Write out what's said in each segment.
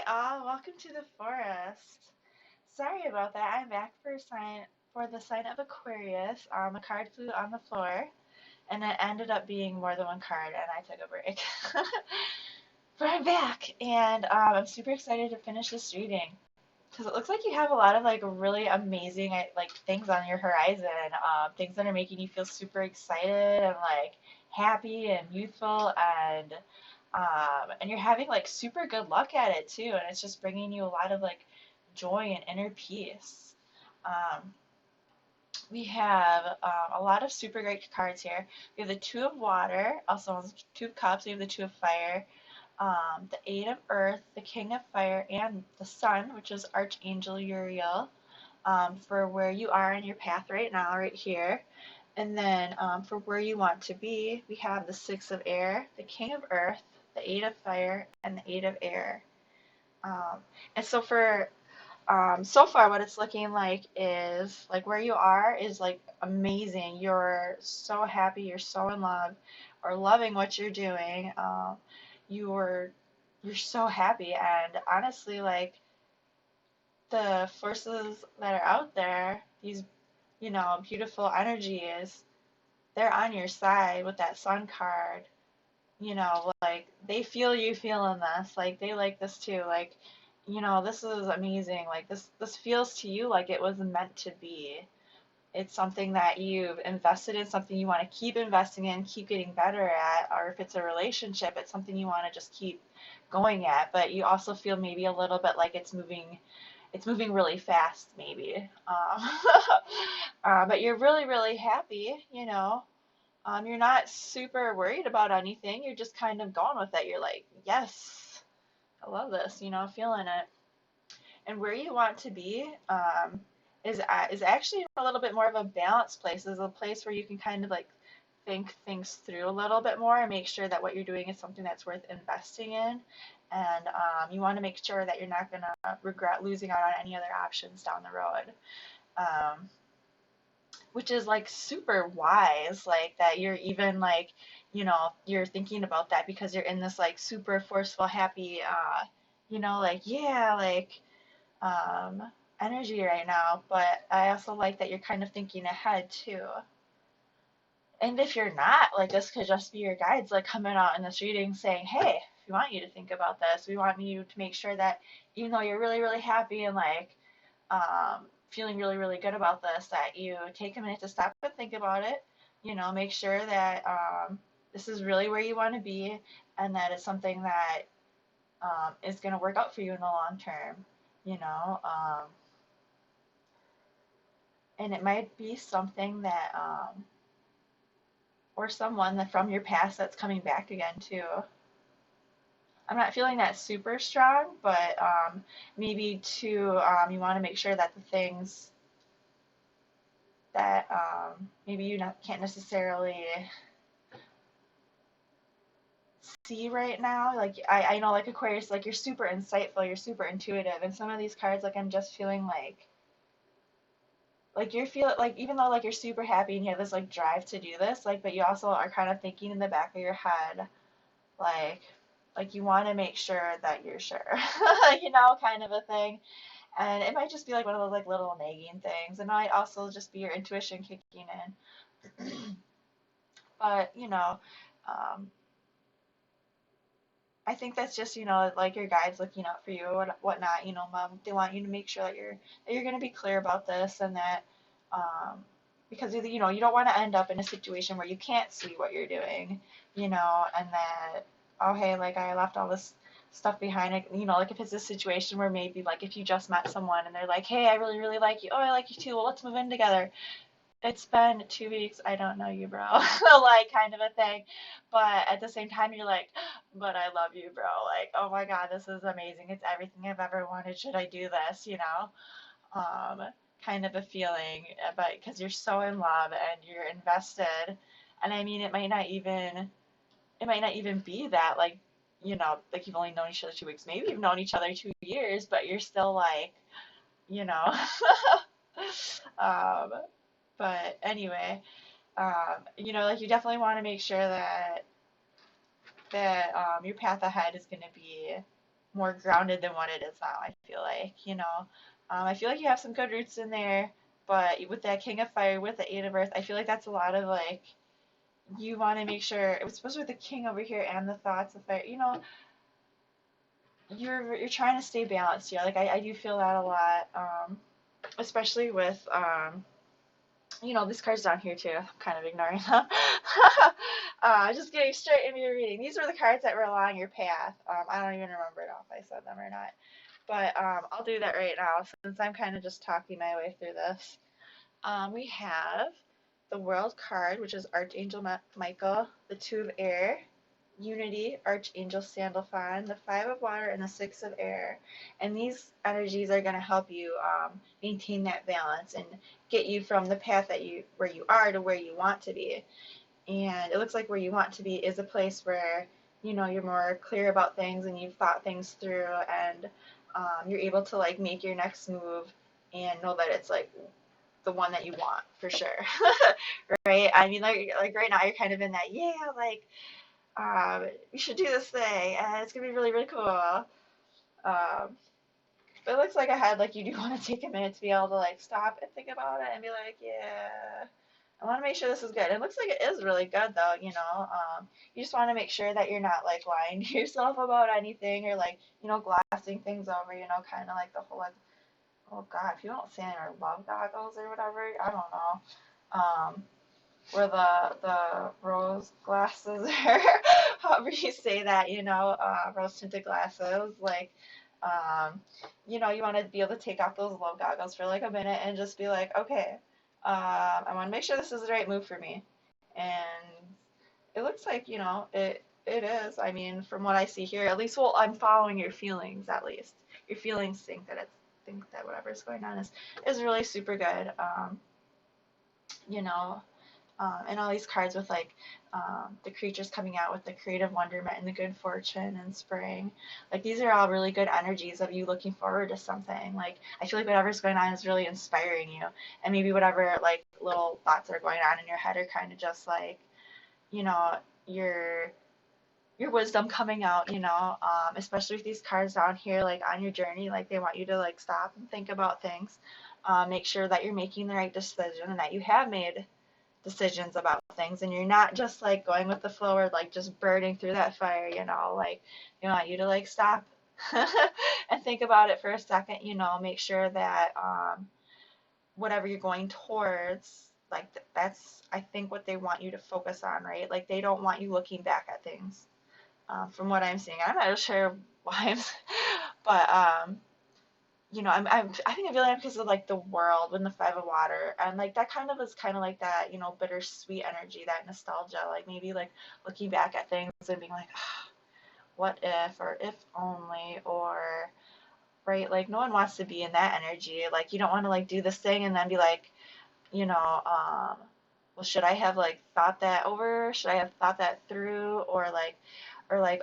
all, welcome to the forest. Sorry about that. I'm back for the sign of Aquarius. A card flew on the floor, and it ended up being more than one card, and I took a break. But I'm back, and I'm super excited to finish this reading because it looks like you have a lot of like really amazing like things on your horizon, things that are making you feel super excited and like happy and youthful and you're having like super good luck at it too, and it's just bringing you a lot of like joy and inner peace. Um, we have a lot of super great cards here. We have the Two of Water, also known as the Two of Cups. We have the Two of Fire, the Eight of Earth, the King of Fire, and the Sun, which is Archangel Uriel, for where you are in your path right now, right here. And then for where you want to be, we have the Six of Air, the King of Earth, the Eight of Fire, and the Eight of Air. Um, and so far, what it's looking like is like where you are is like amazing. You're so happy, you're so in love, or loving what you're doing. You're you're so happy, and honestly, like the forces that are out there, these beautiful energies, they're on your side with that Sun card. Like they feel you feeling this, like they like this too, like this is amazing, like this feels to you like it was meant to be. It's something that you've invested in, something you want to keep investing in, keep getting better at, or if it's a relationship, it's something you want to just keep going at, but you also feel maybe a little bit like it's moving really fast maybe. But you're really really happy. You're not super worried about anything. You're just kind of going with it. You're like, yes, I love this, feeling it. And where you want to be is actually a little bit more of a balanced place. Is a place where you can kind of like think things through a little bit more and make sure that what you're doing is something that's worth investing in. And you want to make sure that you're not going to regret losing out on any other options down the road. Um, which is like super wise, like that you're even like you're thinking about that because you're in this like super forceful happy like yeah, like um energy right now. But I also like that you're kind of thinking ahead too. And if you're not, like this could just be your guides like coming out in this reading saying, hey, we want you to think about this, we want you to make sure that even though you're really really happy and like feeling really, really good about this, that you take a minute to stop and think about it. Make sure that this is really where you want to be and that it's something that is going to work out for you in the long term, you know. And it might be something that, or someone that from your past that's coming back again, too. I'm not feeling that super strong, but maybe too, you want to make sure that the things that maybe you can't necessarily see right now. Like I know like Aquarius, like you're super insightful, you're super intuitive, and some of these cards, like I'm just feeling like you're feeling like even though like you're super happy and you have this like drive to do this, like but you also are kind of thinking in the back of your head, like like you want to make sure that you're sure, kind of a thing. And it might just be like one of those like little nagging things. It might also just be your intuition kicking in. But, um, I think that's just, like your guides looking out for you or whatnot, Mom. They want you to make sure that you're going to be clear about this and that, because, you don't want to end up in a situation where you can't see what you're doing, and that, oh, hey, like I left all this stuff behind, like if it's a situation where maybe like if you just met someone and they're like, hey, I really, really like you. Oh, I like you too. Well, let's move in together. It's been 2 weeks, I don't know you, bro. Like kind of a thing. But at the same time, you're like, but I love you, bro. Like, oh my God, this is amazing. It's everything I've ever wanted. Should I do this? Um, kind of a feeling, but because you're so in love and you're invested. And I mean, it might not even be that like, like you've only known each other 2 weeks. Maybe you've known each other 2 years, but you're still like, you know. um, but anyway, like you definitely want to make sure that your path ahead is going to be more grounded than what it is now, I feel like, I feel like you have some good roots in there, but with that King of Fire, with the Eight of Earth, I feel like that's a lot of like, you want to make sure, especially with the King over here and the thoughts of fire, you're trying to stay balanced here. Like I do feel that a lot, especially with these cards down here too. I'm kind of ignoring them. Just getting straight into your reading. These were the cards that were along your path. I don't even remember now if I said them or not. But I'll do that right now since I'm kind of just talking my way through this. We have the World card, which is Archangel Michael, the Two of Air, Unity, Archangel Sandalphon, the Five of Water, and the Six of Air. And these energies are going to help you maintain that balance and get you from the path where you are to where you want to be. And it looks like where you want to be is a place where you're more clear about things and you've thought things through, and you're able to like make your next move and know that it's like the one that you want for sure. Right? I mean, like right now you're kind of in that, yeah, like you should do this thing and it's gonna be really, really cool. But it looks like ahead, like you do want to take a minute to be able to like stop and think about it and be like, yeah, I want to make sure this is good. It looks like it is really good though, you just want to make sure that you're not like lying to yourself about anything or like, glassing things over, kind of like the whole like, oh God, people don't say anymore, love goggles or whatever. I don't know. Where the rose glasses or however you say that, rose tinted glasses, like, you want to be able to take off those love goggles for like a minute and just be like, okay, I want to make sure this is the right move for me. And it looks like, it is. I mean, from what I see here, at least, well, I'm following your feelings, at least. Your feelings think that whatever's going on is really super good. You know, and all these cards with like the creatures coming out with the creative wonderment and the good fortune and spring. Like these are all really good energies of you looking forward to something. Like I feel like whatever's going on is really inspiring you, and maybe whatever like little thoughts are going on in your head are kind of just like, you know, your wisdom coming out, especially with these cards down here, like on your journey, like they want you to like stop and think about things, make sure that you're making the right decision and that you have made decisions about things and you're not just like going with the flow or like just burning through that fire, like they want you to like stop and think about it for a second, make sure that whatever you're going towards, like that's I think what they want you to focus on, right? Like they don't want you looking back at things, from what I'm seeing. I'm not sure why but I think I feel like because of like the world when the Five of Water and like that kind of is kind of like that, bittersweet energy, that nostalgia, like maybe like looking back at things and being like, ah, what if, or if only, or right, like no one wants to be in that energy. Like you don't want to like do this thing and then be like, well, should I have like thought that over? Should I have thought that through? Or like,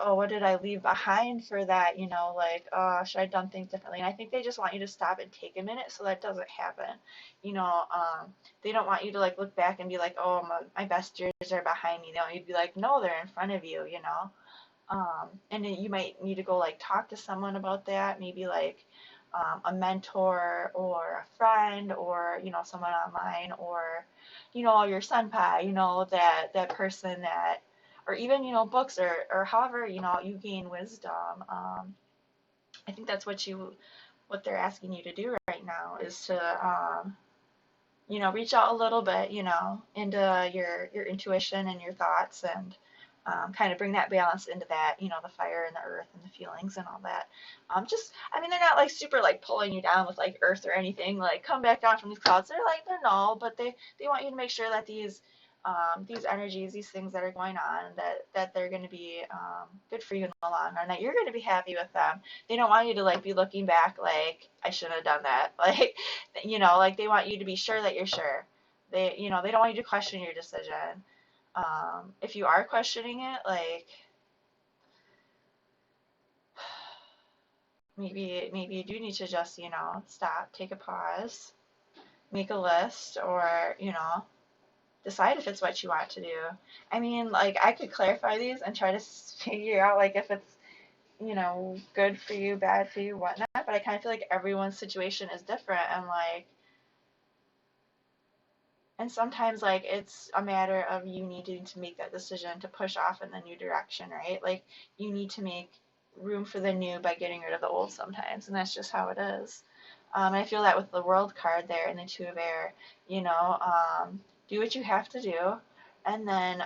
oh, what did I leave behind for that? Like, should I have done things differently? And I think they just want you to stop and take a minute so that doesn't happen. They don't want you to like look back and be like, oh, my best years are behind me. They want you to be like, no, they're in front of you, and then you might need to go like talk to someone about that, maybe like a mentor or a friend or someone online or your senpai, that person that, or even books or however you gain wisdom. I think that's what they're asking you to do right now is to reach out a little bit into your intuition and your thoughts and kind of bring that balance into that, the fire and the earth and the feelings and all that. I mean, they're not like super like pulling you down with like earth or anything, like come back down from these clouds. They're no, but they want you to make sure that these energies, these things that are going on, that they're going to be good for you in the long run, that you're going to be happy with them. They don't want you to like be looking back like I shouldn't have done that. Like, like they want you to be sure that you're sure. They don't want you to question your decision. If you are questioning it, like maybe you do need to just, stop, take a pause, make a list, or, decide if it's what you want to do. I mean, like I could clarify these and try to figure out like if it's you know, good for you, bad for you, whatnot. But I kind of feel like everyone's situation is different, and like, and sometimes like it's a matter of you needing to make that decision to push off in the new direction, right? Like you need to make room for the new by getting rid of the old sometimes, and that's just how it is. And I feel that with the world card there and the two of air, you know, do what you have to do, and then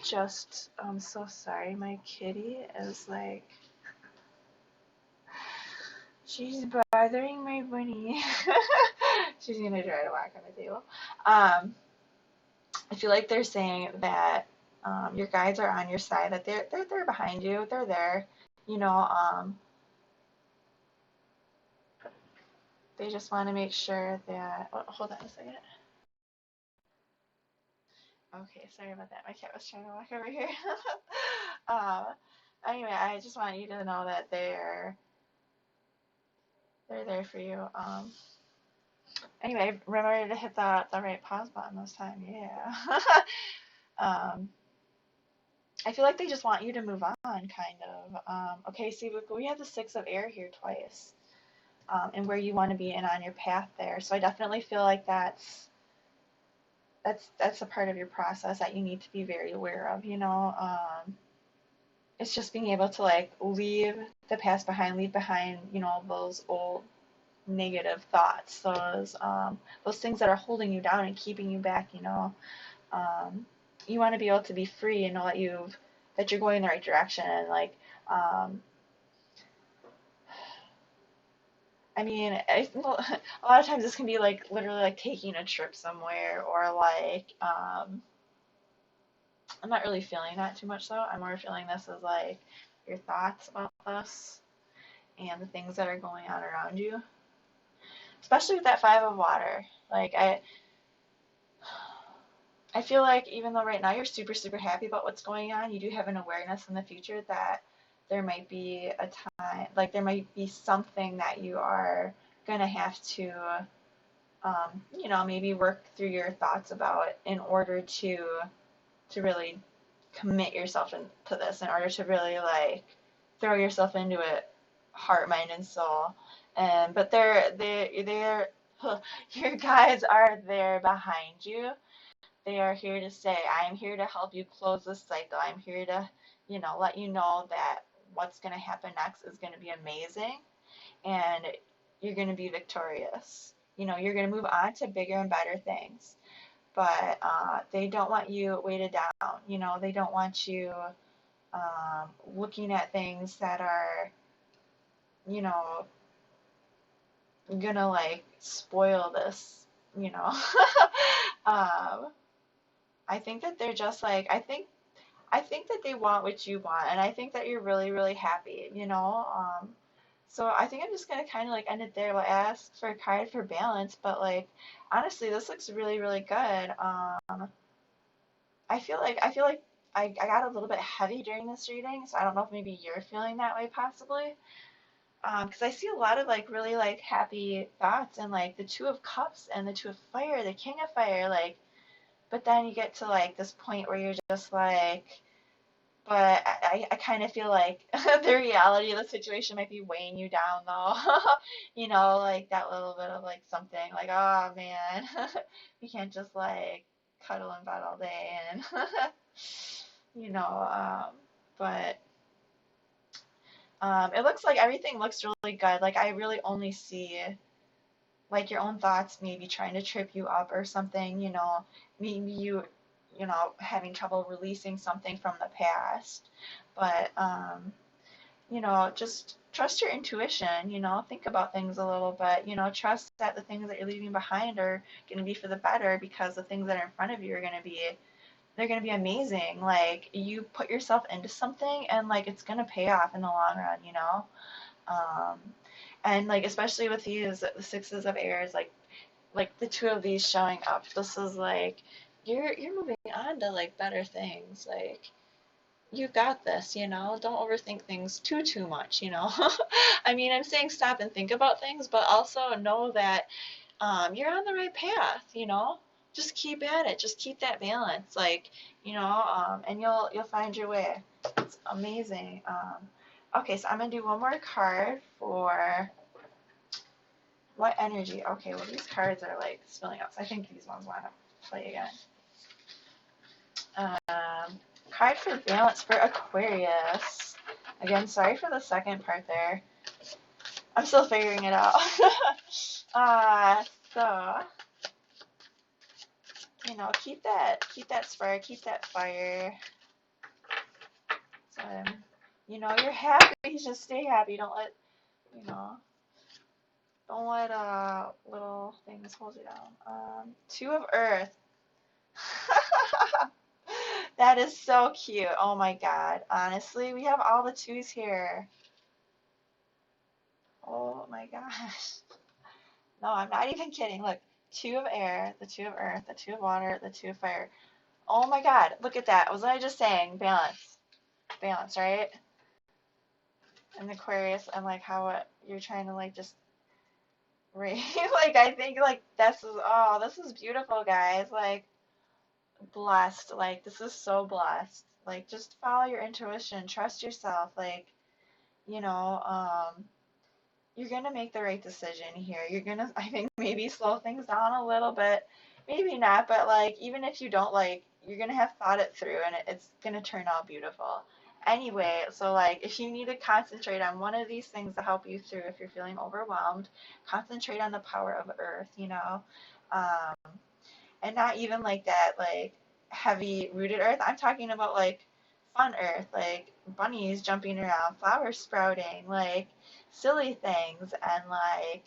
just, I'm so sorry, my kitty is like, she's bothering my bunny. She's gonna try to whack on the table. I feel like they're saying that your guides are on your side, that they're behind you, they're there. You know, they just want to make sure that. Oh, hold on a second. Okay, sorry about that. My cat was trying to walk over here. um, anyway, I just want you to know that they're there for you. Anyway, remember to hit the right pause button this time. Yeah. um, I feel like they just want you to move on, kind of. Okay, see, we have the Six of Air here twice, and where you want to be and on your path there. So I definitely feel like that's a part of your process that you need to be very aware of. You know, it's just being able to like leave the past behind, leave behind, you know, those old negative thoughts, those things that are holding you down and keeping you back. You know, you want to be able to be free and know that you're going in the right direction, and like I mean, well, a lot of times this can be like literally like taking a trip somewhere, or like I'm not really feeling that too much though. I'm more feeling this as like your thoughts about this and the things that are going on around you, especially with that Five of Water. Like I feel like even though right now you're super, super happy about what's going on, you do have an awareness in the future that there might be a time, like there might be something that you are gonna have to, you know, maybe work through your thoughts about in order to really commit yourself into this, in order to really like throw yourself into it, heart, mind, and soul. And but they're your guides are there behind you. They are here to say, I am here to help you close this cycle. I'm here to, you know, let you know that what's going to happen next is going to be amazing, and you're going to be victorious. You know, you're going to move on to bigger and better things. But they don't want you weighted down. You know, they don't want you looking at things that are, you know, gonna like spoil this, you know. um, I think that they're just like, I think that they want what you want, and I think that you're really, really happy, you know. So I think I'm just gonna kind of like end it there. We'll ask for a card for balance, but like honestly, this looks really, really good. I feel like I got a little bit heavy during this reading, so I don't know if maybe you're feeling that way possibly. Because I see a lot of like really like happy thoughts, and like the Two of Cups and the Two of Fire, the King of Fire, like, but then you get to like this point where you're just like, but I kind of feel like the reality of the situation might be weighing you down though. You know, like that little bit of like something like, oh man, you can't just like cuddle in bed all day and you know, but it looks like everything looks really good. Like I really only see like your own thoughts maybe trying to trip you up or something, you know, maybe you know, having trouble releasing something from the past. But you know, just trust your intuition, you know, think about things a little bit, you know, trust that the things that you're leaving behind are going to be for the better, because the things that are in front of you are going to be, they're going to be amazing. Like you put yourself into something and like it's going to pay off in the long run, you know. Um, and like especially with these the Sixes of Airs, like the two of these showing up, this is like you're moving on to like better things. Like you got this, you know. Don't overthink things too much, you know. I mean, I'm saying stop and think about things, but also know that you're on the right path, you know. Just keep at it. Just keep that balance, like, you know, and you'll find your way. It's amazing. Okay, so I'm gonna do one more card for what energy. Okay, well these cards are like spilling out, so I think these ones want to play again. Card for balance for Aquarius. Again, sorry for the second part there. I'm still figuring it out. So you know, keep that spark, keep that fire. So you know you're happy. Just stay happy. Don't let you know. Don't let little things hold you down. Two of Earth. That is so cute. Oh my God. Honestly, we have all the twos here. Oh my gosh. No, I'm not even kidding. Look, two of air, the two of earth, the two of water, the two of fire. Oh my God. Look at that. Wasn't I just saying balance? Balance, right? And Aquarius, I'm like, how you're trying to like just like I think like this is beautiful, guys. Like blessed. Like this is so blessed. Like just follow your intuition, trust yourself. Like, you know, you're gonna make the right decision here. You're gonna, I think, maybe slow things down a little bit, maybe not, but like even if you don't, like you're gonna have thought it through, and it's gonna turn out beautiful. Anyway, so like if you need to concentrate on one of these things to help you through, if you're feeling overwhelmed, concentrate on the power of Earth, you know, um, and not even like that like heavy rooted Earth. I'm talking about like fun Earth, like bunnies jumping around, flowers sprouting, like silly things, and like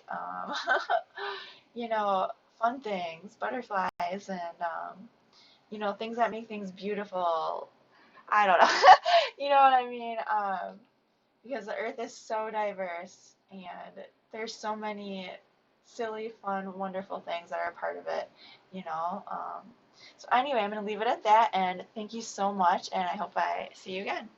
you know, fun things, butterflies, and you know, things that make things beautiful. I don't know. You know what I mean? Because the earth is so diverse, and there's so many silly, fun, wonderful things that are a part of it, you know. So anyway, I'm going to leave it at that, and thank you so much, and I hope I see you again.